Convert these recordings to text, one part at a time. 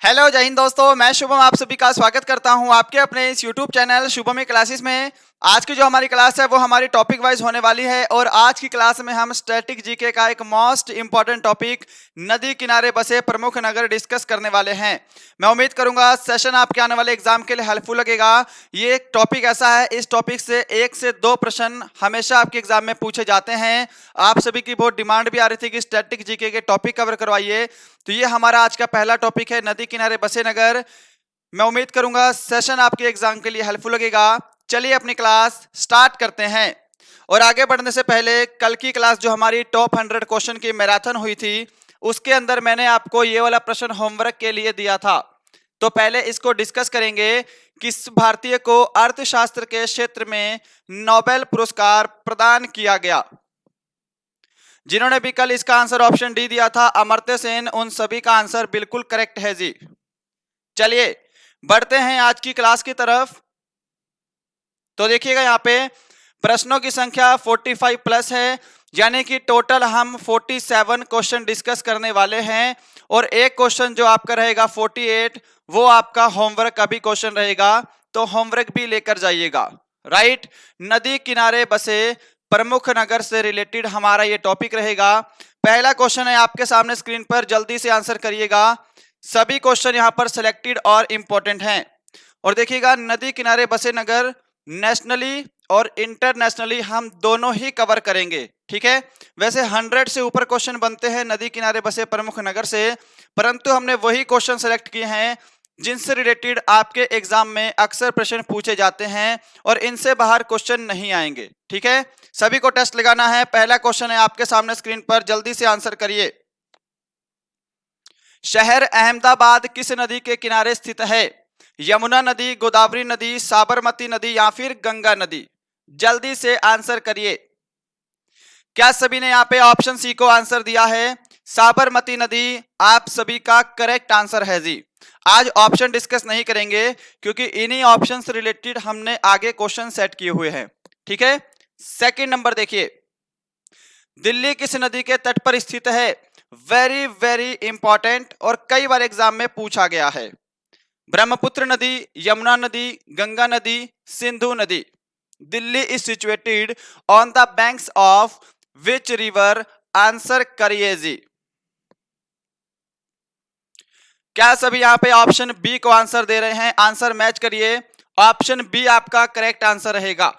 Hello जय हिंद दोस्तों, मैं शुभम आप सभी का स्वागत करता हूं आपके अपने इस यूट्यूब चैनल शुभम क्लासेस में। आज की जो हमारी क्लास है वो हमारी टॉपिक वाइज होने वाली है और आज की क्लास में हम स्टैटिक जीके का एक मोस्ट इंपॉर्टेंट टॉपिक नदी किनारे बसे प्रमुख नगर डिस्कस करने वाले हैं। मैं उम्मीद करूंगा सेशन आपके आने वाले एग्जाम के लिए हेल्पफुल लगेगा। ये एक टॉपिक ऐसा है, इस टॉपिक से 1 से 2 प्रश्न हमेशा आपके एग्जाम में पूछे जाते हैं। आप सभी की बहुत डिमांड भी आ रही थी कि स्टैटिक जीके के टॉपिक कवर करवाइए, तो ये हमारा आज का पहला टॉपिक है, नदी किनारे बसे नगर। मैं उम्मीद करूंगा सेशन आपके एग्जाम के लिए हेल्पफुल लगेगा। चलिए अपनी क्लास स्टार्ट करते हैं। और आगे बढ़ने से पहले कल की क्लास जो हमारी टॉप 100 क्वेश्चन की मैराथन हुई थी, उसके अंदर मैंने आपको ये वाला प्रश्न होमवर्क के लिए दिया था। तो पहले इसको डिस्कस करेंगे। किस भारतीय को अर्थशास्त्र के क्षेत्र में नोबेल पुरस्कार प्रदान किया गया? जिन्होंने भी कल इसका आंसर ऑप्शन डी दिया था, अमर्त्य सेन, उन सभी का आंसर बिल्कुल करेक्ट है जी। चलिए बढ़ते हैं आज की क्लास की तरफ। तो देखिएगा यहाँ पे प्रश्नों की संख्या 45 प्लस है, यानी कि टोटल हम 47 क्वेश्चन डिस्कस करने वाले हैं। और एक क्वेश्चन जो आपका रहेगा 48, वो आपका होमवर्क का भी क्वेश्चन रहेगा, तो होमवर्क भी लेकर जाइएगा। राइट, नदी किनारे बसे प्रमुख नगर से रिलेटेड हमारा ये टॉपिक रहेगा। पहला क्वेश्चन है आपके सामने स्क्रीन पर, जल्दी से आंसर करिएगा। सभी क्वेश्चन यहाँ पर सिलेक्टेड और इंपॉर्टेंट हैं। और देखिएगा, नदी किनारे बसे नगर नेशनली और इंटरनेशनली हम दोनों ही कवर करेंगे, ठीक है। वैसे 100 से ऊपर क्वेश्चन बनते हैं नदी किनारे बसे प्रमुख नगर से, परंतु हमने वही क्वेश्चन सेलेक्ट किए हैं जिनसे रिलेटेड आपके एग्जाम में अक्सर प्रश्न पूछे जाते हैं और इनसे बाहर क्वेश्चन नहीं आएंगे, ठीक है। सभी को टेस्ट लगाना है। पहला क्वेश्चन है आपके सामने स्क्रीन पर, जल्दी से आंसर करिए। शहर अहमदाबाद किस नदी के किनारे स्थित है? यमुना नदी, गोदावरी नदी, साबरमती नदी या फिर गंगा नदी? जल्दी से आंसर करिए। क्या सभी ने यहाँ पे ऑप्शन सी को आंसर दिया है? साबरमती नदी आप सभी का करेक्ट आंसर है जी। आज ऑप्शन डिस्कस नहीं करेंगे क्योंकि इन्हीं ऑप्शन से रिलेटेड हमने आगे क्वेश्चन सेट किए हुए हैं, ठीक है। सेकंड नंबर देखिए, दिल्ली किस नदी के तट पर स्थित है? वेरी वेरी इंपॉर्टेंट और कई बार एग्जाम में पूछा गया है। ब्रह्मपुत्र नदी, यमुना नदी, गंगा नदी, सिंधु नदी? Delhi is situated on the banks of which river? Answer करिए जी। क्या सभी यहाँ पे ऑप्शन बी को आंसर दे रहे हैं? आंसर मैच करिए। ऑप्शन बी आपका करेक्ट आंसर रहेगा।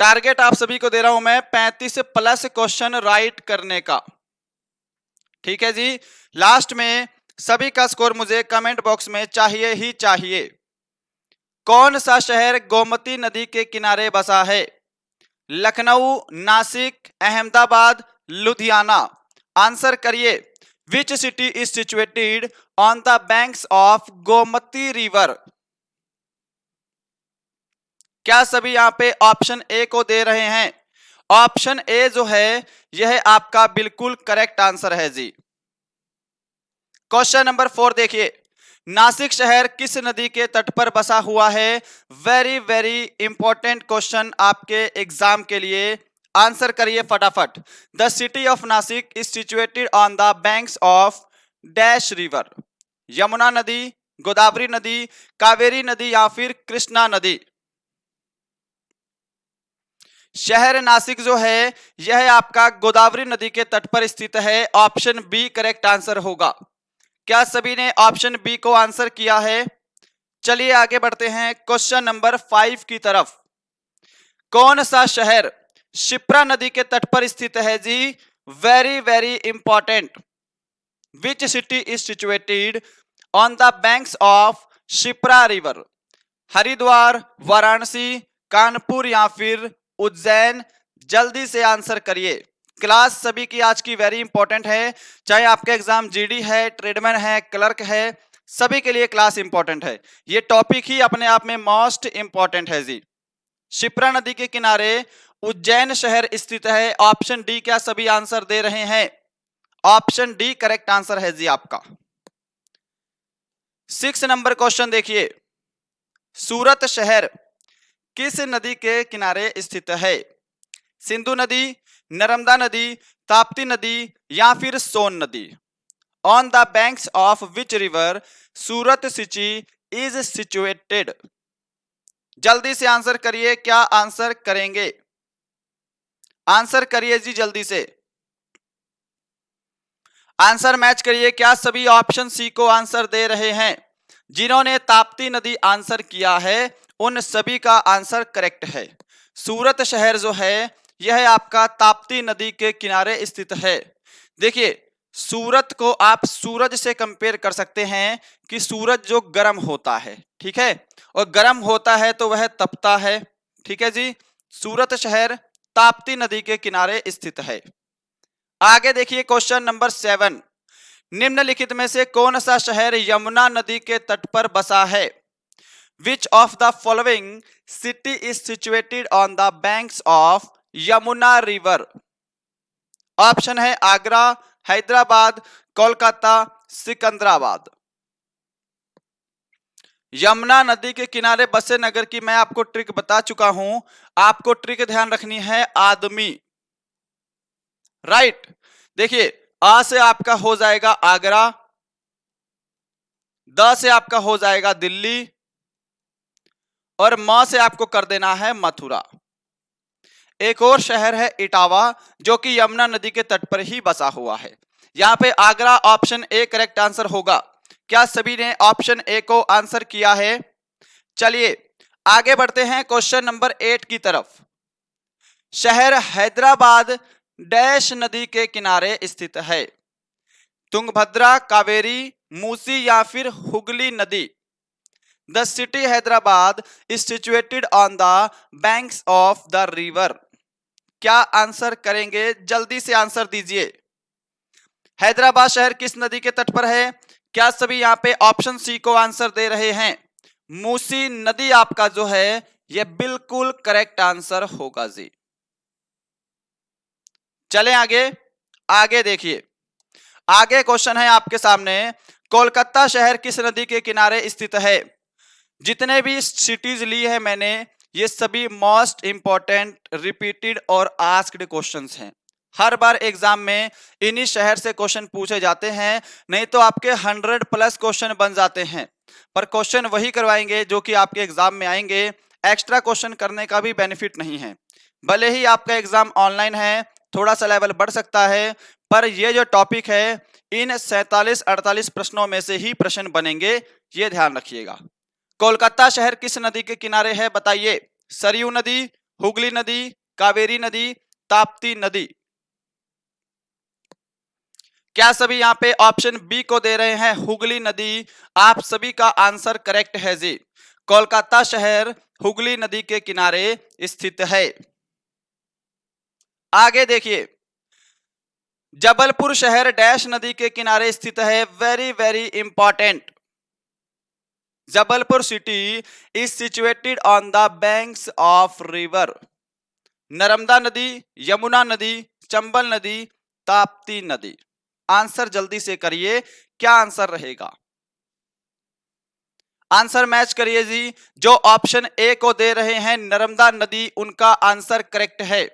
टारगेट आप सभी को दे रहा हूं मैं 35 प्लस क्वेश्चन राइट करने का, ठीक है जी। लास्ट में सभी का स्कोर मुझे कमेंट बॉक्स में चाहिए ही चाहिए। कौन सा शहर गोमती नदी के किनारे बसा है? लखनऊ, नासिक, अहमदाबाद, लुधियाना? आंसर करिए। विच city is situated on the banks of Gomti river? क्या सभी यहाँ पे ऑप्शन ए को दे रहे हैं? ऑप्शन ए जो है यह आपका बिल्कुल करेक्ट आंसर है जी। क्वेश्चन नंबर 4 देखिए, नासिक शहर किस नदी के तट पर बसा हुआ है? वेरी वेरी इंपॉर्टेंट क्वेश्चन आपके एग्जाम के लिए। आंसर करिए फटाफट। The city of Nashik is situated on the banks of dash river? Yamuna नदी, गोदावरी नदी, कावेरी नदी या फिर कृष्णा नदी? शहर नासिक जो है यह आपका गोदावरी नदी के तट पर स्थित है। ऑप्शन बी करेक्ट आंसर होगा। क्या सभी ने ऑप्शन बी को आंसर किया है? चलिए आगे बढ़ते हैं क्वेश्चन नंबर 5 की तरफ। कौन सा शहर शिप्रा नदी के तट पर स्थित है जी? Very very important. Which city is situated on the banks of Shipra river? Haridwar, Varanasi, Kanpur या फिर उज्जैन? जल्दी से आंसर करिए। क्लास सभी की आज की वेरी इंपॉर्टेंट है, चाहे आपका एग्जाम जीडी है, ट्रेडमैन है, क्लर्क है, सभी के लिए क्लास इंपॉर्टेंट है। ये टॉपिक ही अपने आप में मोस्ट इंपॉर्टेंट है जी। शिप्रा नदी के किनारे उज्जैन शहर स्थित है। ऑप्शन डी क्या सभी आंसर दे रहे हैं? ऑप्शन डी करेक्ट आंसर है जी आपका। 6 नंबर क्वेश्चन देखिए, सूरत शहर किस नदी के किनारे स्थित है? सिंधु नदी, नर्मदा नदी, ताप्ती नदी या फिर सोन नदी? On the banks of which river Surat city is situated. जल्दी से आंसर करिए, क्या आंसर करेंगे? आंसर करिए जी जल्दी से, आंसर मैच करिए। क्या सभी ऑप्शन सी को आंसर दे रहे हैं? जिन्होंने ताप्ती नदी आंसर किया है उन सभी का आंसर करेक्ट है। सूरत शहर जो है यह आपका ताप्ती नदी के किनारे स्थित है। देखिए, सूरत को आप सूरज से कंपेयर कर सकते हैं कि सूरज जो गर्म होता है, ठीक है, और गर्म होता है तो वह तपता है, ठीक है जी। सूरत शहर ताप्ती नदी के किनारे स्थित है। आगे देखिए क्वेश्चन नंबर 7, निम्नलिखित में से कौन सा शहर यमुना नदी के तट पर बसा है? Which of the following city is situated on the banks of Yamuna river? Option है आगरा, हैदराबाद, कोलकाता, सिकंदराबाद। यमुना नदी के किनारे बसे नगर की मैं आपको ट्रिक बता चुका हूं, आपको ट्रिक ध्यान रखनी है आदमी, राइट। देखिए, आ से आपका हो जाएगा आगरा, द से आपका हो जाएगा दिल्ली, और म से आपको कर देना है मथुरा। एक और शहर है इटावा जो कि यमुना नदी के तट पर ही बसा हुआ है। यहां पे Agra option A correct answer होगा। क्या सभी ने ऑप्शन ए को आंसर किया है? चलिए आगे बढ़ते हैं क्वेश्चन नंबर 8 की तरफ। शहर हैदराबाद डैश नदी के किनारे स्थित है? तुंगभद्रा, कावेरी, मूसी या फिर हुगली नदी? The city Hyderabad is situated on the banks of the river. क्या आंसर करेंगे? जल्दी से आंसर दीजिए। हैदराबाद शहर किस नदी के तट पर है? क्या सभी यहां पे ऑप्शन सी को आंसर दे रहे हैं? मूसी नदी आपका जो है यह बिल्कुल करेक्ट आंसर होगा जी। चलें आगे, आगे देखिए, आगे क्वेश्चन है आपके सामने, कोलकाता शहर किस नदी के किनारे स्थित है? जितने भी सिटीज ली है मैंने, ये सभी मोस्ट इंपॉर्टेंट, रिपीटेड और आस्क्ड क्वेश्चंस हैं। हर बार एग्जाम में इन्हीं शहर से क्वेश्चन पूछे जाते हैं, नहीं तो आपके 100+ क्वेश्चन बन जाते हैं, पर क्वेश्चन वही करवाएंगे जो कि आपके एग्जाम में आएंगे। एक्स्ट्रा क्वेश्चन करने का भी बेनिफिट नहीं है। भले ही आपका एग्जाम ऑनलाइन है, थोड़ा सा लेवल बढ़ सकता है, पर ये जो टॉपिक है इन 47-48 प्रश्नों में से ही प्रश्न बनेंगे, ये ध्यान रखिएगा। कोलकाता शहर किस नदी के किनारे है बताइए? सरयू नदी, हुगली नदी, कावेरी नदी, ताप्ती नदी? क्या सभी यहाँ पे ऑप्शन बी को दे रहे हैं, हुगली नदी? आप सभी का आंसर करेक्ट है जी। कोलकाता शहर हुगली नदी के किनारे स्थित है। आगे देखिए, जबलपुर शहर डैश नदी के किनारे स्थित है? Very very important. Jabalpur city is situated on the banks of river? Narmada नदी, यमुना नदी, चंबल नदी, ताप्ती नदी? आंसर जल्दी से करिए, क्या आंसर रहेगा? आंसर मैच करिए जी। जो ऑप्शन ए को दे रहे हैं नर्मदा नदी, उनका आंसर करेक्ट है।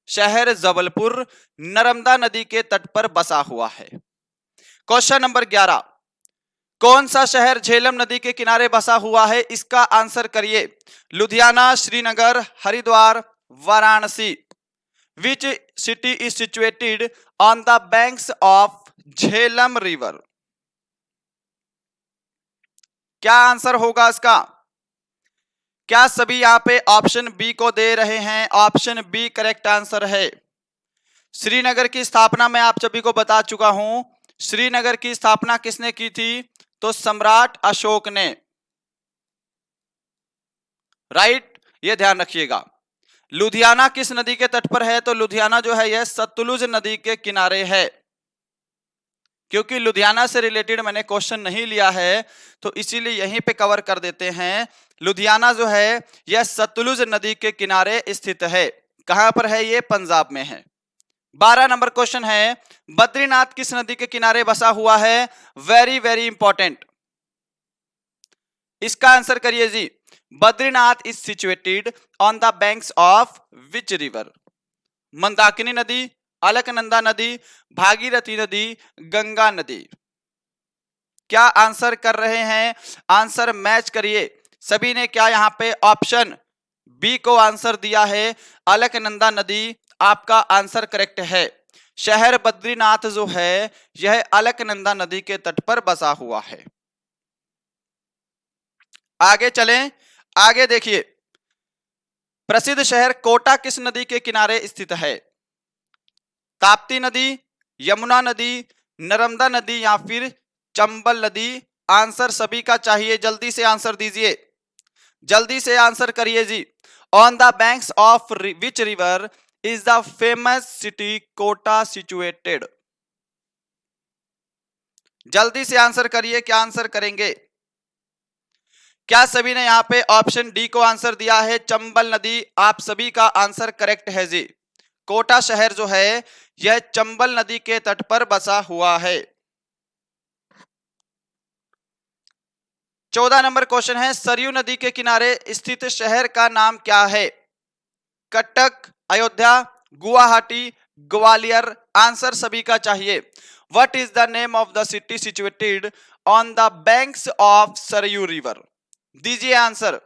शहर जबलपुर नर्मदा नदी के तट पर बसा हुआ है। क्वेश्चन नंबर 11, कौन सा शहर झेलम नदी के किनारे बसा हुआ है? इसका आंसर करिए। लुधियाना, श्रीनगर, हरिद्वार, वाराणसी? विच city is situated on the banks of Jhelum river? क्या आंसर होगा इसका? क्या सभी यहां पे ऑप्शन बी को दे रहे हैं? ऑप्शन बी करेक्ट आंसर है। श्रीनगर की स्थापना मैं आप सभी को बता चुका हूं। श्रीनगर की स्थापना किसने की थी? तो सम्राट अशोक ने, राइट, ये ध्यान रखिएगा। लुधियाना किस नदी के तट पर है? तो लुधियाना जो है यह सतलुज नदी के किनारे है। क्योंकि लुधियाना से रिलेटेड मैंने क्वेश्चन नहीं लिया है तो इसीलिए यहीं पे कवर कर देते हैं। लुधियाना जो है यह सतलुज नदी के किनारे स्थित है। कहां पर है? ये पंजाब में है। 12 नंबर क्वेश्चन है, बद्रीनाथ किस नदी के किनारे बसा हुआ है? वेरी वेरी इंपॉर्टेंट, इसका आंसर करिए जी। Badrinath is situated on the banks of which river? Mandakini नदी, अलकनंदा नदी, भागीरथी नदी, गंगा नदी? क्या आंसर कर रहे हैं? आंसर मैच करिए। सभी ने क्या यहाँ पे ऑप्शन बी को आंसर दिया है, अलकनंदा नदी आपका आंसर करेक्ट है। शहर बद्रीनाथ जो है यह अलकनंदा नदी के तट पर बसा हुआ है। आगे चलें, आगे देखिए, प्रसिद्ध शहर कोटा किस नदी के किनारे स्थित है? ताप्ती नदी, यमुना नदी, नर्मदा नदी या फिर चंबल नदी? आंसर सभी का चाहिए, जल्दी से आंसर दीजिए, जल्दी से आंसर करिए जी। On the banks of which river is the famous city Kota situated? जल्दी से आंसर करिए, क्या आंसर करेंगे? क्या सभी ने यहाँ पे ऑप्शन डी को आंसर दिया है, चंबल नदी? आप सभी का आंसर करेक्ट है जी। कोटा शहर जो है यह चंबल नदी के तट पर बसा हुआ है। 14 नंबर क्वेश्चन है, सरयू नदी के किनारे स्थित शहर का नाम क्या है? कटक, अयोध्या, गुवाहाटी, ग्वालियर? आंसर सभी का चाहिए। What is the name of the city situated on the banks of Saryu river? दीजिए आंसर।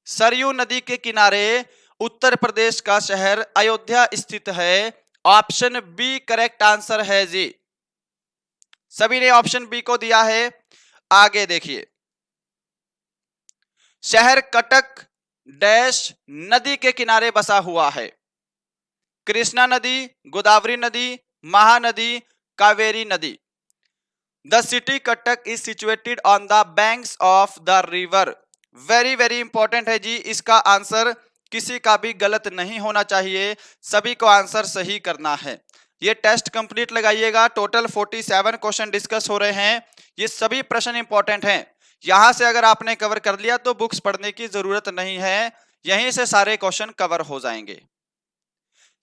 सरयू नदी के किनारे उत्तर प्रदेश का शहर अयोध्या स्थित है। ऑप्शन बी करेक्ट आंसर है जी। सभी ने ऑप्शन बी को दिया है। आगे देखिए, शहर कटक डैश नदी के किनारे बसा हुआ है? कृष्णा नदी, गोदावरी नदी, महानदी, कावेरी नदी? The city Cuttack is situated on the banks of the river. Very very important है जी, इसका आंसर किसी का भी गलत नहीं होना चाहिए, सभी को आंसर सही करना है। ये टेस्ट कंप्लीट लगाइएगा। टोटल 47 क्वेश्चन डिस्कस हो रहे हैं, ये सभी प्रश्न इंपॉर्टेंट हैं। यहां से अगर आपने कवर कर लिया तो बुक्स पढ़ने की जरूरत नहीं है, यहीं से सारे क्वेश्चन कवर हो जाएंगे।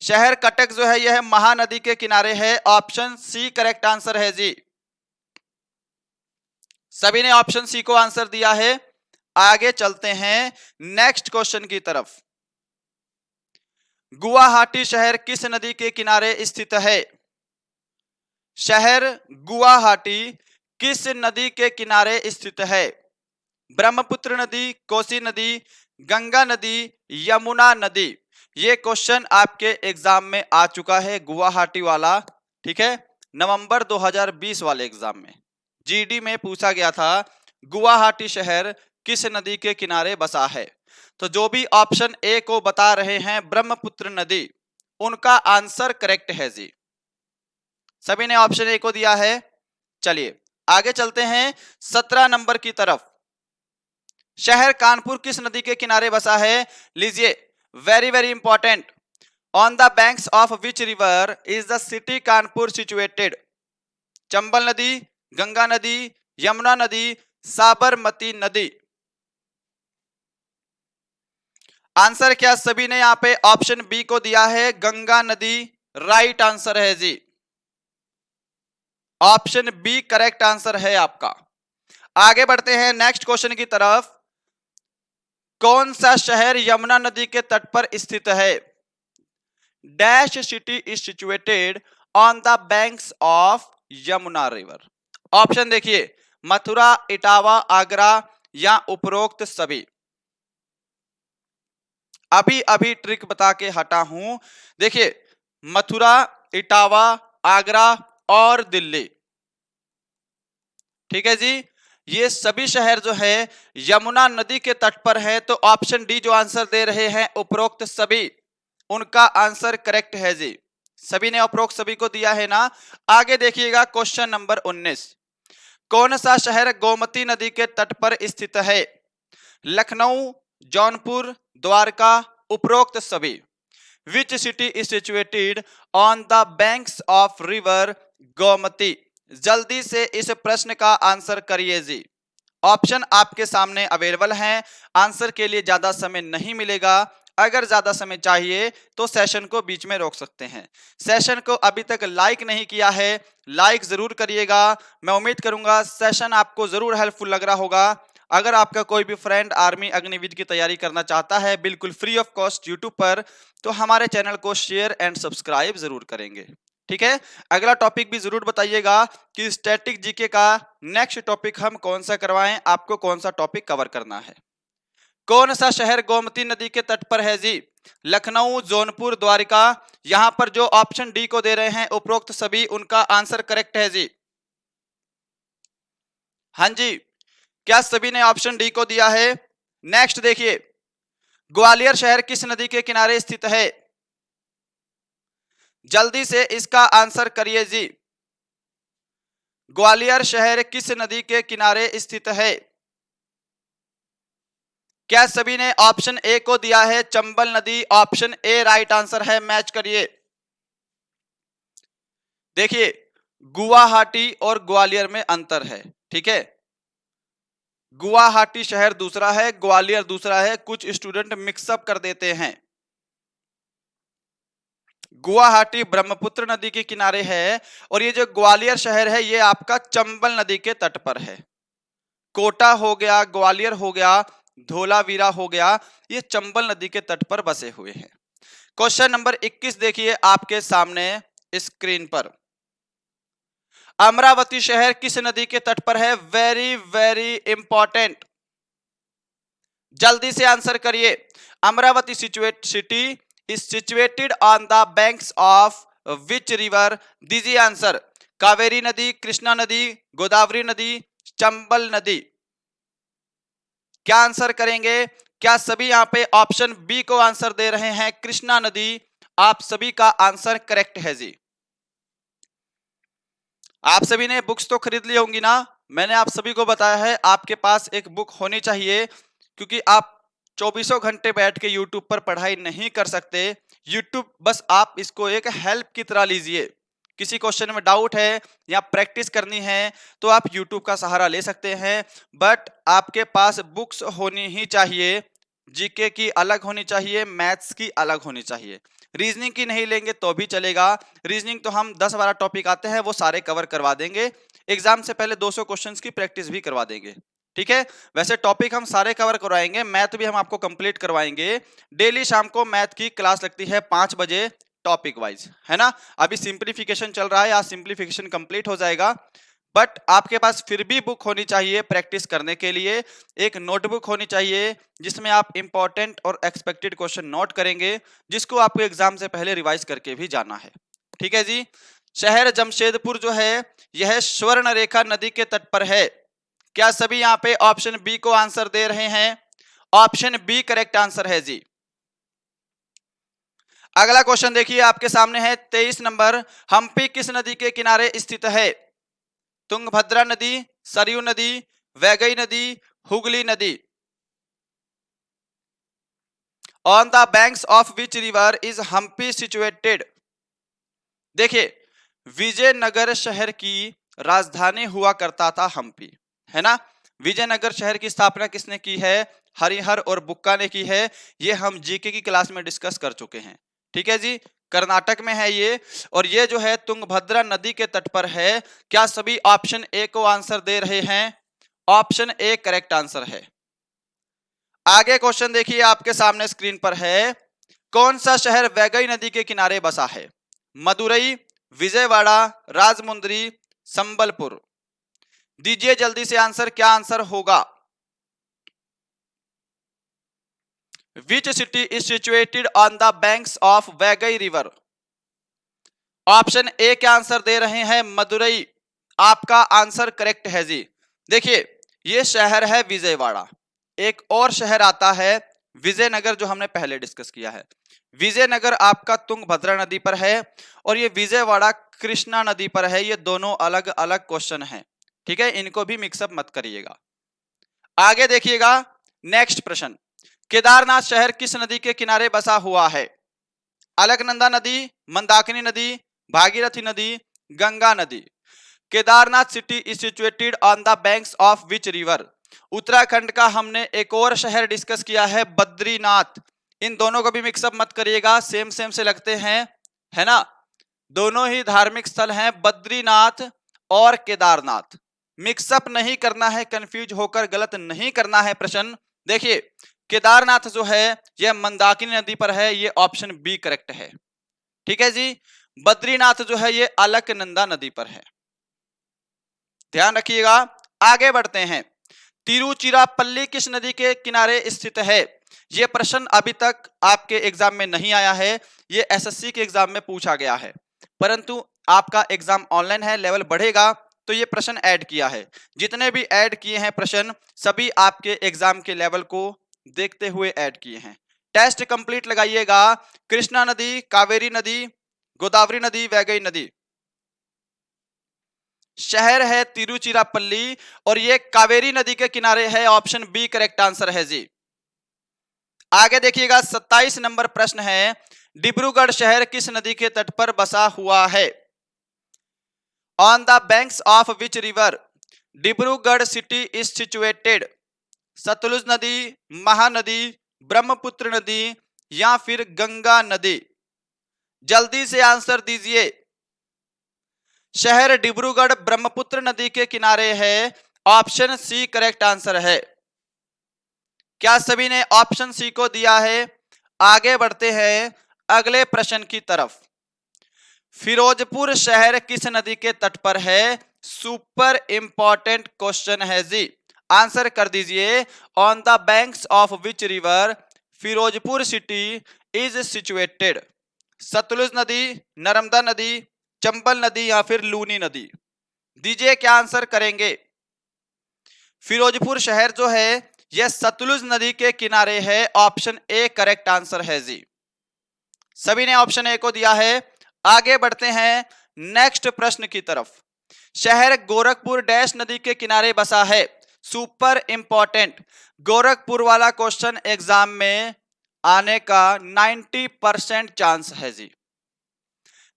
शहर कटक जो है यह महानदी के किनारे है। ऑप्शन सी करेक्ट आंसर है जी। सभी ने ऑप्शन सी को आंसर दिया है। आगे चलते हैं नेक्स्ट क्वेश्चन की तरफ। गुवाहाटी शहर किस नदी के किनारे स्थित है? शहर गुवाहाटी किस नदी के किनारे स्थित है? ब्रह्मपुत्र नदी, कोसी नदी, गंगा नदी, यमुना नदी? ये क्वेश्चन आपके एग्जाम में आ चुका है, गुवाहाटी वाला, ठीक है, नवंबर 2020 वाले एग्जाम में जीडी में पूछा गया था गुवाहाटी शहर किस नदी के किनारे बसा है। तो जो भी ऑप्शन ए को बता रहे हैं ब्रह्मपुत्र नदी, उनका आंसर करेक्ट है जी। सभी ने ऑप्शन ए को दिया है। चलिए आगे चलते हैं 17 नंबर की तरफ। शहर कानपुर किस नदी के किनारे बसा है? लीजिए, very very important. On the banks of which river is the city Kanpur situated? Chambal नदी, गंगा नदी, यमुना नदी, साबरमती नदी? आंसर क्या सभी ने यहां पे ऑप्शन बी को दिया है, गंगा नदी? राइट आंसर है जी, ऑप्शन बी करेक्ट आंसर है आपका। आगे बढ़ते हैं नेक्स्ट क्वेश्चन की तरफ। कौन सा शहर यमुना नदी के तट पर स्थित है? Dash city is situated on the banks of Yamuna river? Option देखिए, मथुरा, इटावा, आगरा या उपरोक्त सभी? अभी अभी ट्रिक बता के हटा हूं, देखिए, मथुरा, इटावा, आगरा और दिल्ली, ठीक है जी, ये सभी शहर जो है यमुना नदी के तट पर है। तो ऑप्शन डी जो आंसर दे रहे हैं उपरोक्त सभी, उनका आंसर करेक्ट है जी। सभी ने उपरोक्त सभी को दिया है ना। आगे देखिएगा क्वेश्चन नंबर 19। कौन सा शहर गोमती नदी के तट पर स्थित है? लखनऊ, जौनपुर, द्वारका, उपरोक्त सभी? विच city is situated on the banks of river Gomti? जल्दी से इस प्रश्न का आंसर करिए जी। ऑप्शन आपके सामने अवेलेबल हैं, आंसर के लिए ज्यादा समय नहीं मिलेगा। अगर ज्यादा समय चाहिए तो सेशन को बीच में रोक सकते हैं। सेशन को अभी तक लाइक नहीं किया है, लाइक जरूर करिएगा। मैं उम्मीद करूंगा सेशन आपको जरूर हेल्पफुल लग रहा होगा। अगर आपका कोई भी फ्रेंड आर्मी अग्निवीर की तैयारी करना चाहता है बिल्कुल फ्री ऑफ कॉस्ट यूट्यूब पर, तो हमारे चैनल को शेयर एंड सब्सक्राइब जरूर करेंगे। ठीक है, अगला टॉपिक भी जरूर बताइएगा कि स्टैटिक जीके का नेक्स्ट टॉपिक हम कौन सा करवाएं, आपको कौन सा टॉपिक कवर करना है। कौन सा शहर गोमती नदी के तट पर है जी? लखनऊ, जौनपुर, द्वारिका। यहां पर जो ऑप्शन डी को दे रहे हैं उपरोक्त सभी, उनका आंसर करेक्ट है जी। हाँ जी, क्या सभी ने ऑप्शन डी को दिया है? नेक्स्ट देखिए, ग्वालियर शहर किस नदी के किनारे स्थित है? जल्दी से इसका आंसर करिए जी। ग्वालियर शहर किस नदी के किनारे स्थित है? क्या सभी ने ऑप्शन ए को दिया है चंबल नदी? ऑप्शन ए राइट आंसर है, मैच करिए। देखिए, गुवाहाटी और ग्वालियर में अंतर है, ठीक है। गुवाहाटी शहर दूसरा है, ग्वालियर दूसरा है, कुछ स्टूडेंट मिक्सअप कर देते हैं। गुवाहाटी ब्रह्मपुत्र नदी के किनारे है और ये जो ग्वालियर शहर है ये आपका चंबल नदी के तट पर है। कोटा हो गया, ग्वालियर हो गया, धोलावीरा हो गया, ये चंबल नदी के तट पर बसे हुए हैं। क्वेश्चन नंबर 21 देखिए आपके सामने स्क्रीन पर। अमरावती शहर किस नदी के तट पर है? वेरी वेरी इंपॉर्टेंट, जल्दी से आंसर करिए। Amravati city is situated on the banks of which river? दीजिए आंसर। कावेरी नदी, कृष्णा नदी, गोदावरी नदी, चंबल नदी। क्या आंसर करेंगे? क्या सभी यहां पे ऑप्शन बी को आंसर दे रहे हैं, कृष्णा नदी? आप सभी का आंसर करेक्ट है जी। आप सभी ने बुक्स तो खरीद ली होंगी ना? मैंने आप सभी को बताया है आपके पास एक बुक होनी चाहिए, क्योंकि आप 24 घंटे बैठ के YouTube पर पढ़ाई नहीं कर सकते। YouTube बस आप इसको एक हेल्प की तरह लीजिए। किसी क्वेश्चन में डाउट है या प्रैक्टिस करनी है तो आप YouTube का सहारा ले सकते हैं, बट आपके पास बुक्स होनी ही चाहिए। जीके की अलग होनी चाहिए, मैथ्स की अलग होनी चाहिए। रीजनिंग की नहीं लेंगे तो भी चलेगा। रीजनिंग तो हम 10-12 टॉपिक आते हैं वो सारे कवर करवा देंगे। एग्जाम से पहले 200 क्वेश्चंस की प्रैक्टिस भी करवा देंगे, ठीक है। वैसे टॉपिक हम सारे कवर करवाएंगे, मैथ भी हम आपको कंप्लीट करवाएंगे। डेली शाम को मैथ की क्लास लगती है 5 बजे टॉपिक वाइज, है ना। अभी सिंप्लीफिकेशन चल रहा है, आज सिंप्लीफिकेशन कंप्लीट हो जाएगा, बट आपके पास फिर भी बुक होनी चाहिए प्रैक्टिस करने के लिए। एक नोटबुक होनी चाहिए जिसमें आप इंपॉर्टेंट और एक्सपेक्टेड क्वेश्चन नोट करेंगे, जिसको आपको एग्जाम से पहले रिवाइज करके भी जाना है, ठीक है जी। शहर जमशेदपुर जो है यह स्वर्ण रेखा नदी के तट पर है। क्या सभी यहाँ पे ऑप्शन बी को आंसर दे रहे हैं? ऑप्शन बी करेक्ट आंसर है जी। अगला क्वेश्चन देखिए आपके सामने है 23 नंबर। हम्पी किस नदी के किनारे स्थित है? तुंगभद्रा नदी, सरयू नदी, वैगई नदी, हुगली नदी। On the banks of which river is Hampi situated? देखिए, विजयनगर शहर की राजधानी हुआ करता था हम्पी, है ना। विजयनगर शहर की स्थापना किसने की है? हरिहर और बुक्का ने की है। ये हम जीके की क्लास में डिस्कस कर चुके हैं, ठीक है जी। कर्नाटक में है ये, और ये जो है तुंगभद्रा नदी के तट पर है। क्या सभी ऑप्शन ए को आंसर दे रहे हैं? ऑप्शन ए करेक्ट आंसर है। आगे क्वेश्चन देखिए आपके सामने स्क्रीन पर है। कौन सा शहर वैगई नदी के किनारे बसा है? मदुरई, विजयवाड़ा, राजमुंद्री, संबलपुर। दीजिए जल्दी से आंसर, क्या आंसर होगा? Which city is situated on the banks of Vaigai river? Option A क्या आंसर दे रहे हैं? मदुरई। आपका आंसर करेक्ट है जी। देखिए, ये शहर है विजयवाड़ा। एक और शहर आता है विजयनगर, जो हमने पहले डिस्कस किया है। विजयनगर आपका तुंगभद्रा नदी पर है और ये विजयवाड़ा कृष्णा नदी पर है। ये दोनों अलग अलग क्वेश्चन हैं, ठीक है, इनको भी मिक्सअप मत करिएगा। आगे देखिएगा नेक्स्ट प्रश्न। केदारनाथ शहर किस नदी के किनारे बसा हुआ है? अलकनंदा नदी, मंदाकिनी नदी, भागीरथी नदी, गंगा नदी। Kedarnath city is situated on the banks of which river? Uttarakhand का हमने एक और शहर डिस्कस किया है, बद्रीनाथ। इन दोनों को भी मिक्सअप मत करिएगा, सेम सेम से लगते हैं, है ना। दोनों ही धार्मिक स्थल हैं, बद्रीनाथ और केदारनाथ। मिक्सअप नहीं करना है, कंफ्यूज होकर गलत नहीं करना है प्रश्न। देखिए, केदारनाथ जो है यह मंदाकिनी नदी पर है, ये ऑप्शन बी करेक्ट है, ठीक है जी। बद्रीनाथ जो है ये अलकनंदा नदी पर है, ध्यान रखिएगा। आगे बढ़ते हैं। तिरुचिरापल्ली किस नदी के किनारे स्थित है? ये प्रश्न अभी तक आपके एग्जाम में नहीं आया है, ये एसएससी के एग्जाम में पूछा गया है, परंतु आपका एग्जाम ऑनलाइन है, लेवल बढ़ेगा तो ये प्रश्न ऐड किया है। जितने भी ऐड किए हैं प्रश्न सभी आपके एग्जाम के लेवल को देखते हुए ऐड किए हैं। टेस्ट कंप्लीट लगाइएगा। कृष्णा नदी, कावेरी नदी, गोदावरी नदी, वैगई नदी। शहर है तिरुचिरापल्ली और ये कावेरी नदी के किनारे है, ऑप्शन बी करेक्ट आंसर है जी। आगे देखिएगा 27 नंबर प्रश्न है, डिब्रूगढ़ शहर किस नदी के तट पर बसा हुआ है? On the banks of which river Dibrugarh city is situated? Sutlej नदी, महानदी, ब्रह्मपुत्र नदी या फिर गंगा नदी? जल्दी से आंसर दीजिए। शहर डिब्रूगढ़ ब्रह्मपुत्र नदी के किनारे है, ऑप्शन सी करेक्ट आंसर है। क्या सभी ने ऑप्शन सी को दिया है? आगे बढ़ते हैं अगले प्रश्न की तरफ। फिरोजपुर शहर किस नदी के तट पर है? सुपर इंपॉर्टेंट क्वेश्चन है जी, आंसर कर दीजिए। On the banks of which river Firozpur city is situated? Sutlej नदी, नर्मदा नदी, चंबल नदी या फिर लूनी नदी? दीजिए क्या आंसर करेंगे। फिरोजपुर शहर जो है यह सतलुज नदी के किनारे है, ऑप्शन ए करेक्ट आंसर है जी। सभी ने ऑप्शन ए को दिया है। आगे बढ़ते हैं नेक्स्ट प्रश्न की तरफ। शहर गोरखपुर डैश नदी के किनारे बसा है? सुपर इंपॉर्टेंट, गोरखपुर वाला क्वेश्चन एग्जाम में आने का 90% चांस है जी।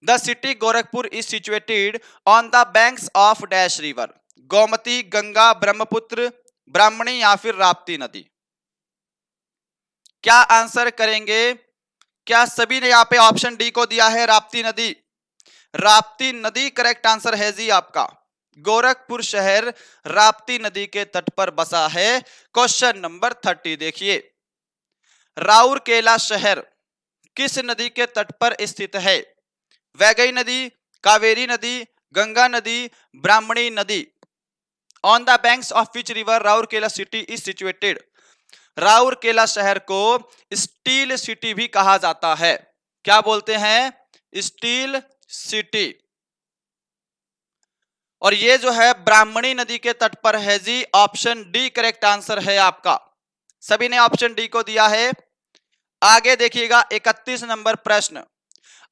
The city Gorakhpur is situated on the banks of dash river? Gomti, Ganga, Brahmaputra, Brahmani या फिर राप्ती नदी? क्या आंसर करेंगे? क्या सभी ने यहाँ पे ऑप्शन डी को दिया है, राप्ती नदी? राप्ती नदी करेक्ट आंसर है जी आपका। गोरखपुर शहर राप्ती नदी के तट पर बसा है। क्वेश्चन नंबर 30 देखिए, राउरकेला शहर किस नदी के तट पर स्थित है? वैगई नदी, कावेरी नदी, गंगा नदी, ब्राह्मणी नदी? On the banks of which river Rourkela city is situated? Rourkela शहर को स्टील सिटी भी कहा जाता है। क्या बोलते हैं? Steel city. और ये जो है ब्राह्मणी नदी के तट पर है जी, ऑप्शन डी करेक्ट आंसर है आपका। सभी ने ऑप्शन डी को दिया है। आगे देखिएगा 31 नंबर प्रश्न,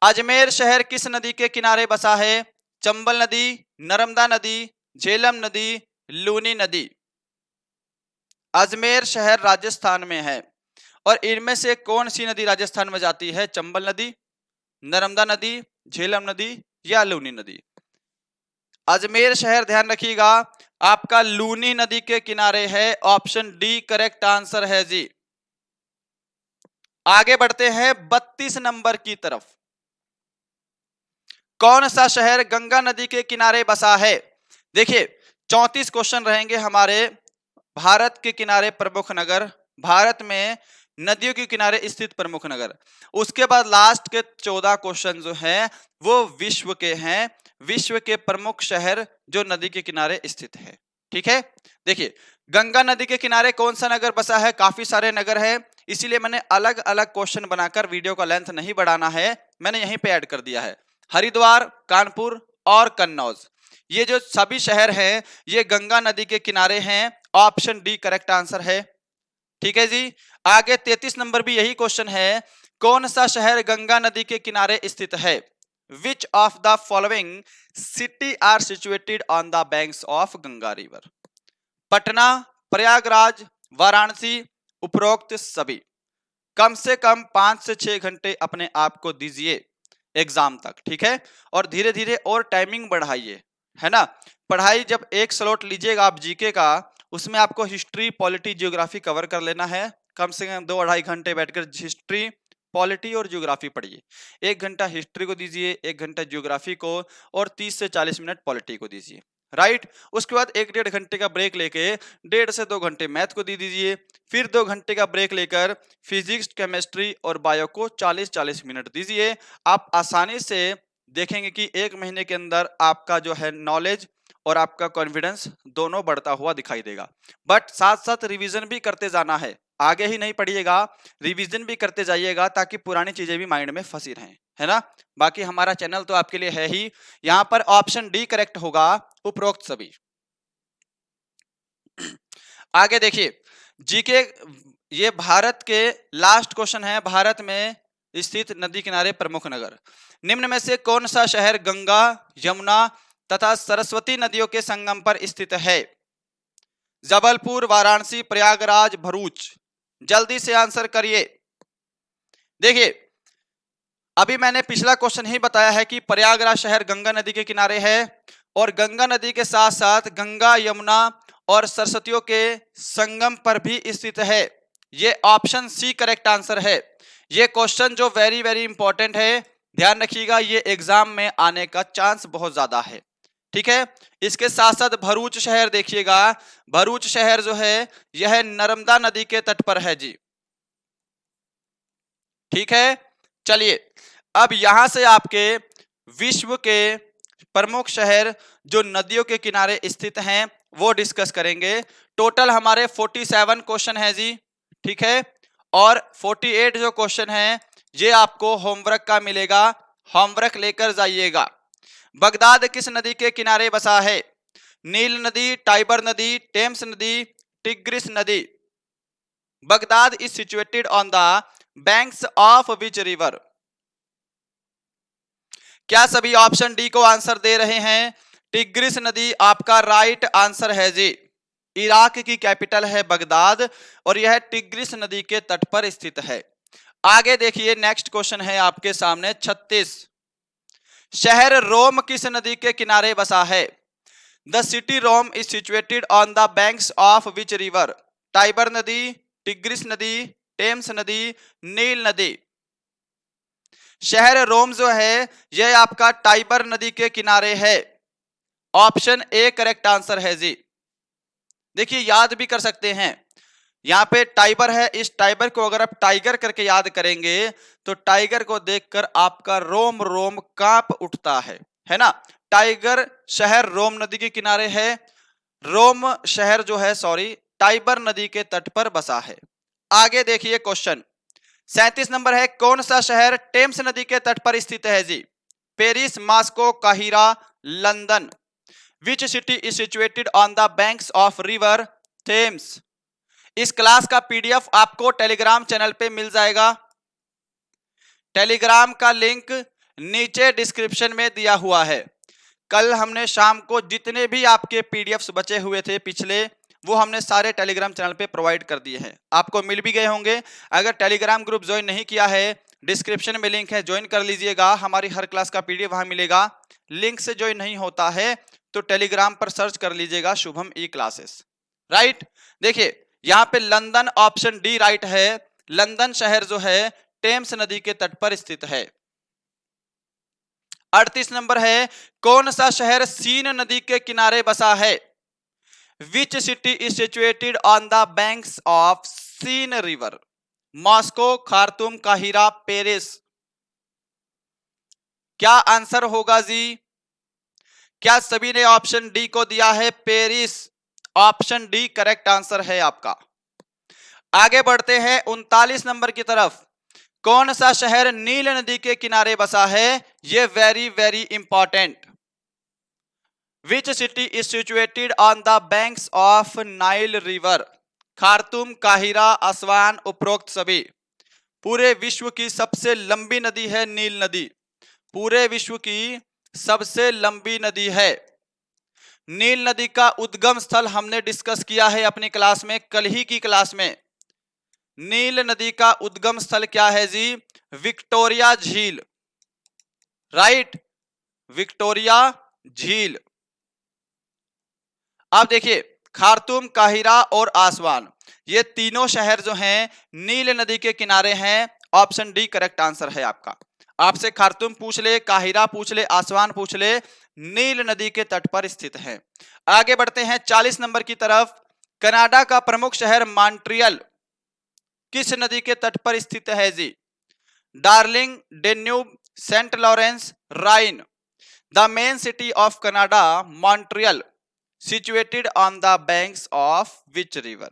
अजमेर शहर किस नदी के किनारे बसा है? चंबल नदी, नर्मदा नदी, झेलम नदी, लूनी नदी? अजमेर शहर राजस्थान में है और इनमें से कौन सी नदी राजस्थान में जाती है? चंबल नदी, नर्मदा नदी, झेलम नदी या लूनी नदी? अजमेर शहर ध्यान रखिएगा आपका लूनी नदी के किनारे है, ऑप्शन डी करेक्ट आंसर है जी। आगे बढ़ते हैं 32 नंबर की तरफ। कौन सा शहर गंगा नदी के किनारे बसा है? देखिए 34 क्वेश्चन रहेंगे हमारे। भारत के किनारे प्रमुख नगर, भारत में नदियों के किनारे स्थित प्रमुख नगर। उसके बाद लास्ट के 14 क्वेश्चन जो हैं वो विश्व के हैं, विश्व के प्रमुख शहर जो नदी के किनारे स्थित है। ठीक है, देखिए गंगा नदी के किनारे कौन सा नगर बसा है? काफी सारे नगर है, इसीलिए मैंने अलग अलग क्वेश्चन बनाकर वीडियो का लेंथ नहीं बढ़ाना है, मैंने यहीं पे ऐड कर दिया है। हरिद्वार, कानपुर और कन्नौज, ये जो सभी शहर हैं ये गंगा नदी के किनारे हैं, ऑप्शन डी करेक्ट आंसर है। ठीक है जी। आगे 33 नंबर भी यही क्वेश्चन है, कौन सा शहर गंगा नदी के किनारे स्थित है? Which of the following city are situated on the banks of Ganga river? Patna, Prayagraj, Varanasi, उपरोक्त सभी? कम से कम 5 से 6 घंटे अपने आप को दीजिए एग्जाम तक, ठीक है, और धीरे धीरे और टाइमिंग बढ़ाइए, है ना। पढ़ाई जब एक स्लॉट लीजिएगा आप जीके का, उसमें आपको हिस्ट्री, पॉलिटी, ज्योग्राफी कवर कर लेना है। कम से कम 2-2.5 घंटे बैठकर हिस्ट्री, पॉलिटी और ज्योग्राफी पढ़िए। 1 घंटा हिस्ट्री को दीजिए, 1 घंटा ज्योग्राफी को और 30 से 40 मिनट पॉलिटी को दीजिए, राइट। उसके बाद 1-1.5 घंटे का ब्रेक लेके 1.5 से 2 घंटे मैथ को दे दीजिए, फिर 2 घंटे का ब्रेक लेकर फिजिक्स, केमिस्ट्री और बायो को 40-40 मिनट दीजिए। आप आसानी से देखेंगे कि एक महीने के अंदर आपका जो है नॉलेज और आपका कॉन्फिडेंस दोनों बढ़ता हुआ दिखाई देगा। बट साथ साथ रिवीजन भी करते जाना है, आगे ही नहीं पढ़िएगा, रिवीजन भी करते जाइएगा ताकि पुरानी चीजें भी माइंड में फंसी रहें, है ना। बाकी हमारा चैनल तो आपके लिए है ही। यहाँ पर ऑप्शन डी करेक्ट होगा, उपरोक्त सभी। आगे देखिए, जीके, ये भारत के लास्ट क्वेश्चन है। भारत में स्थित नदी किनारे प्रमुख नगर, निम्न में से कौन सा शहर गंगा, यमुना तथा सरस्वती नदियों के संगम पर स्थित है? जबलपुर, वाराणसी, प्रयागराज, भरूच। जल्दी से आंसर करिए। देखिए, अभी मैंने पिछला क्वेश्चन ही बताया है कि प्रयागराज शहर गंगा नदी के किनारे है और गंगा नदी के साथ साथ गंगा, यमुना और सरस्वतियों के संगम पर भी स्थित है। ये ऑप्शन सी करेक्ट आंसर है। ये क्वेश्चन जो वेरी वेरी इंपॉर्टेंट है, ध्यान रखिएगा, ये एग्जाम में आने का चांस बहुत ज्यादा है। ठीक है, इसके साथ साथ भरूच शहर देखिएगा, भरूच शहर जो है यह नर्मदा नदी के तट पर है जी। ठीक है, चलिए अब यहां से आपके विश्व के प्रमुख शहर जो नदियों के किनारे स्थित हैं वो डिस्कस करेंगे। टोटल हमारे 47 क्वेश्चन है जी। ठीक है, और 48 जो क्वेश्चन है ये आपको होमवर्क का मिलेगा, होमवर्क लेकर जाइएगा। बगदाद किस नदी के किनारे बसा है? नील नदी, टाइबर नदी, टेम्स नदी, टिग्रिस नदी। Baghdad is situated on the banks of which river? क्या सभी ऑप्शन डी को आंसर दे रहे हैं? टिग्रिस नदी आपका राइट आंसर है जी। इराक की कैपिटल है बगदाद और यह टिग्रिस नदी के तट पर स्थित है। आगे देखिए, नेक्स्ट क्वेश्चन है आपके सामने 36। शहर रोम किस नदी के किनारे बसा है? The city Rome is situated on the banks of which river? Tiber नदी, टिग्रिस नदी, टेम्स नदी, नील नदी। शहर रोम जो है यह आपका टाइबर नदी के किनारे है। ऑप्शन ए करेक्ट आंसर है जी। देखिए, याद भी कर सकते हैं, यहां पे टाइबर है, इस टाइबर को अगर आप टाइगर करके याद करेंगे तो टाइगर को देखकर आपका रोम रोम कांप उठता है ना। टाइगर शहर रोम नदी के किनारे है, रोम शहर जो है टाइबर नदी के तट पर बसा है। आगे देखिए क्वेश्चन 37 नंबर है, कौन सा शहर टेम्स नदी के तट पर स्थित है जी? पेरिस, मॉस्को, काहिरा, London. Which city is situated on the banks of river Thames? इस क्लास का पीडीएफ आपको टेलीग्राम चैनल पे मिल जाएगा। टेलीग्राम का लिंक नीचे डिस्क्रिप्शन में दिया हुआ है। कल हमने शाम को जितने भी आपके पीडीएफ्स बचे हुए थे पिछले, वो हमने सारे टेलीग्राम चैनल पे प्रोवाइड कर दिए हैं, आपको मिल भी गए होंगे। अगर टेलीग्राम ग्रुप ज्वाइन नहीं किया है, डिस्क्रिप्शन में लिंक है, ज्वाइन कर लीजिएगा। हमारी हर क्लास का पीडीएफ वहां मिलेगा। लिंक से ज्वाइन नहीं होता है तो टेलीग्राम पर सर्च कर लीजिएगा शुभम ई क्लासेस। राइट, देखिए यहाँ पे लंदन ऑप्शन डी राइट है। लंदन शहर जो है टेम्स नदी के तट पर स्थित है। 38 नंबर है, कौन सा शहर सीन नदी के किनारे बसा है? Which city is situated on the banks of Seine river? Moscow, Khartoum, काहिरा, पेरिस। क्या आंसर होगा जी? क्या सभी ने ऑप्शन डी को दिया है? Paris. Option D correct answer है आपका। आगे बढ़ते हैं 39 नंबर की तरफ। कौन सा शहर नील नदी के किनारे बसा है? यह very very important. Which city is situated on the banks of Nile river? Khartoum, Cairo, Aswan, उपरोक्त सभी। पूरे विश्व की सबसे लंबी नदी है नील नदी, पूरे विश्व की सबसे लंबी नदी है। नील नदी का उद्गम स्थल हमने डिस्कस किया है अपनी क्लास में, कल ही की क्लास में। नील नदी का उद्गम स्थल क्या है जी? विक्टोरिया झील। राइट, विक्टोरिया झील। अब देखिए, खार्तूम, काहिरा और आसवान, ये तीनों शहर जो हैं नील नदी के किनारे हैं। ऑप्शन डी करेक्ट आंसर है आपका। आपसे खार्तूम पूछ ले, काहिरा पूछ ले, आसवान पूछ ले, नील नदी के तट पर स्थित है। आगे बढ़ते हैं 40 नंबर की तरफ। कनाडा का प्रमुख शहर मॉन्ट्रियल किस नदी के तट पर स्थित है जी? Darling, Danube, Saint Lawrence, Rhine. The main city of Canada, Montreal, situated on the banks of which river.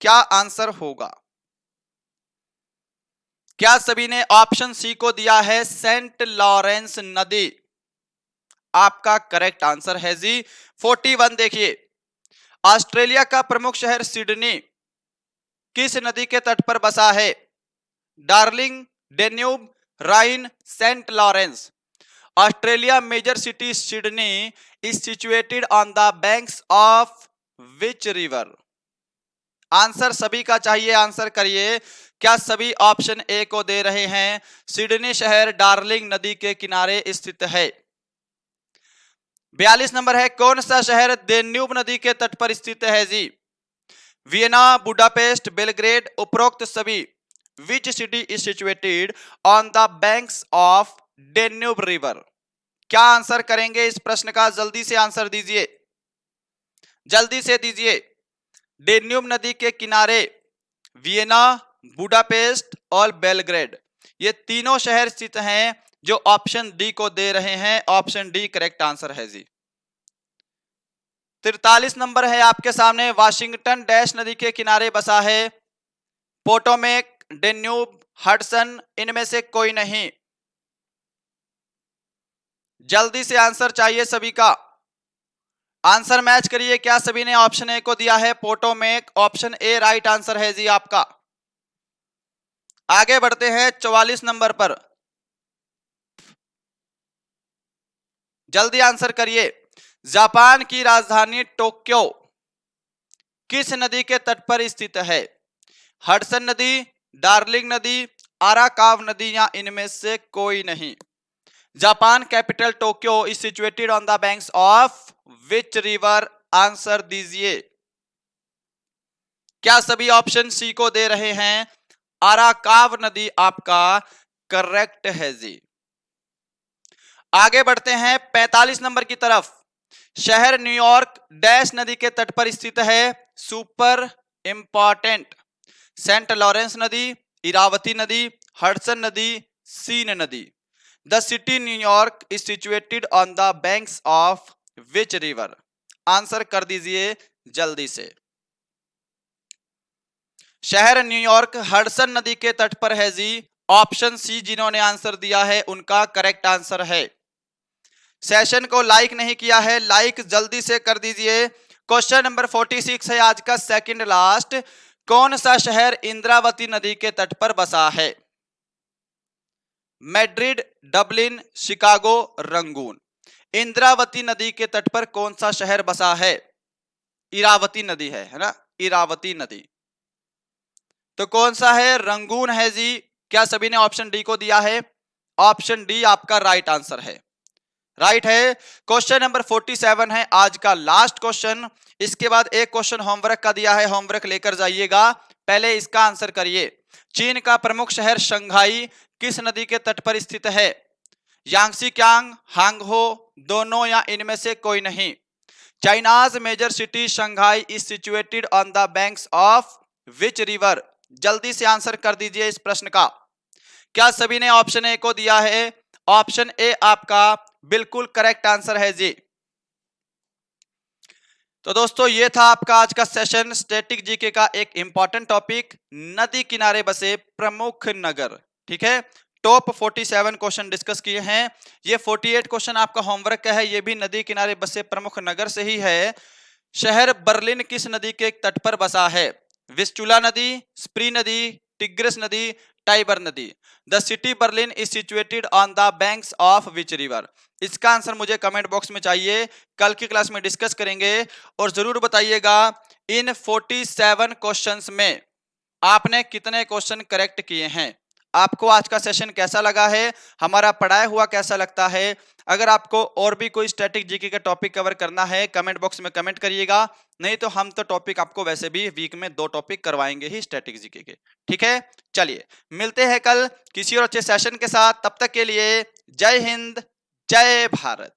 क्या आंसर होगा? क्या सभी ने ऑप्शन सी को दिया है, सेंट लॉरेंस नदी? आपका करेक्ट आंसर है जी 41। देखिए, ऑस्ट्रेलिया का प्रमुख शहर सिडनी किस नदी के तट पर बसा है? Darling, Danube, Rhine, Saint Lawrence. Australia major city Sydney is situated on the banks of which river? Answer सभी का चाहिए, आंसर करिए। क्या सभी ऑप्शन ए को दे रहे हैं? सिडनी शहर डार्लिंग नदी के किनारे स्थित है। 42 नंबर है, कौन सा शहर डेन्यूब नदी के तट पर स्थित है जी? वियना, बुडापेस्ट, बेलग्रेड, उपरोक्त सभी। विच city is situated on the banks of Danube river? क्या आंसर करेंगे इस प्रश्न का? जल्दी से आंसर दीजिए, जल्दी से दीजिए। डेन्यूब नदी के किनारे वियना, बुडापेस्ट और बेलग्रेड, ये तीनों शहर स्थित हैं जो ऑप्शन डी को दे रहे हैं। ऑप्शन डी करेक्ट आंसर है जी। 43 नंबर है आपके सामने, वाशिंगटन डैश नदी के किनारे बसा है। पोटोमेक, डेन्यूब, हडसन, इनमें से कोई नहीं। जल्दी से आंसर चाहिए सभी का, आंसर मैच करिए। क्या सभी ने ऑप्शन ए को दिया है, पोटोमेक? ऑप्शन ए राइट आंसर है जी आपका। आगे बढ़ते हैं 44 नंबर पर, जल्दी आंसर करिए। जापान की राजधानी टोक्यो किस नदी के तट पर स्थित है? हडसन नदी, डार्लिंग नदी, आराकाव नदी या इनमें से कोई नहीं। Japan capital Tokyo is situated on the banks of which river? Answer दीजिए। क्या सभी ऑप्शन सी को दे रहे हैं? आराकाव नदी आपका करेक्ट है जी। आगे बढ़ते हैं 45 नंबर की तरफ। शहर न्यूयॉर्क डैश नदी के तट पर स्थित है? Super important. सेंट लॉरेंस नदी, इरावती नदी, हडसन नदी, सीन नदी। The city New York is situated on the banks of which river? Answer कर दीजिए जल्दी से। शहर न्यूयॉर्क हडसन नदी के तट पर है जी। ऑप्शन सी जिन्होंने आंसर दिया है उनका करेक्ट आंसर है। सेशन को लाइक नहीं किया है, लाइक जल्दी से कर दीजिए। क्वेश्चन नंबर 46 है आज का सेकंड लास्ट। कौन सा शहर इंद्रावती नदी के तट पर बसा है? Madrid, Dublin, Chicago, Rangoon. Indravati नदी के तट पर कौन सा शहर बसा है? इरावती नदी है ना, इरावती नदी। तो कौन सा है? रंगून है जी। क्या सभी ने ऑप्शन डी को दिया है? ऑप्शन डी आपका राइट आंसर है, राइट है। क्वेश्चन नंबर 47 है आज का लास्ट क्वेश्चन। इसके बाद एक क्वेश्चन होमवर्क का दिया है, होमवर्क लेकर जाइएगा। पहले इसका आंसर करिए। चीन का प्रमुख शहर शंघाई किस नदी के तट पर स्थित है? यांगसी क्यांग, हांगहो, दोनों या इनमें से कोई नहीं। China's major city Shanghai is situated on the banks of which river? जल्दी से आंसर कर दीजिए इस प्रश्न का। क्या सभी ने ऑप्शन ए को दिया है? ऑप्शन ए आपका बिल्कुल करेक्ट आंसर है जी। तो दोस्तों ये था आपका आज का सेशन, स्टैटिक जीके का एक इंपॉर्टेंट टॉपिक, नदी किनारे बसे प्रमुख नगर। ठीक है, टॉप 47 क्वेश्चन डिस्कस किए हैं। ये 48 क्वेश्चन आपका होमवर्क का है, ये भी नदी किनारे बसे प्रमुख नगर से ही है। शहर बर्लिन किस नदी के तट पर बसा है? विस्चुला नदी, स्प्री नदी, टिग्रिस नदी, टाइबर नदी। The city Berlin is situated on the banks of which river? इसका आंसर मुझे कमेंट बॉक्स में चाहिए, कल की क्लास में डिस्कस करेंगे। और जरूर बताइएगा इन 47 क्वेश्चंस में आपने कितने क्वेश्चन करेक्ट किए हैं। आपको आज का सेशन कैसा लगा है, हमारा पढ़ाया हुआ कैसा लगता है? अगर आपको और भी कोई स्टैटिक जीके का टॉपिक कवर करना है कमेंट बॉक्स में कमेंट करिएगा, नहीं तो हम तो टॉपिक आपको वैसे भी वीक में 2 टॉपिक करवाएंगे ही स्टैटिक जीके के। ठीक है, चलिए मिलते हैं कल किसी और अच्छे सेशन के साथ। तब तक के लिए जय हिंद, जय भारत।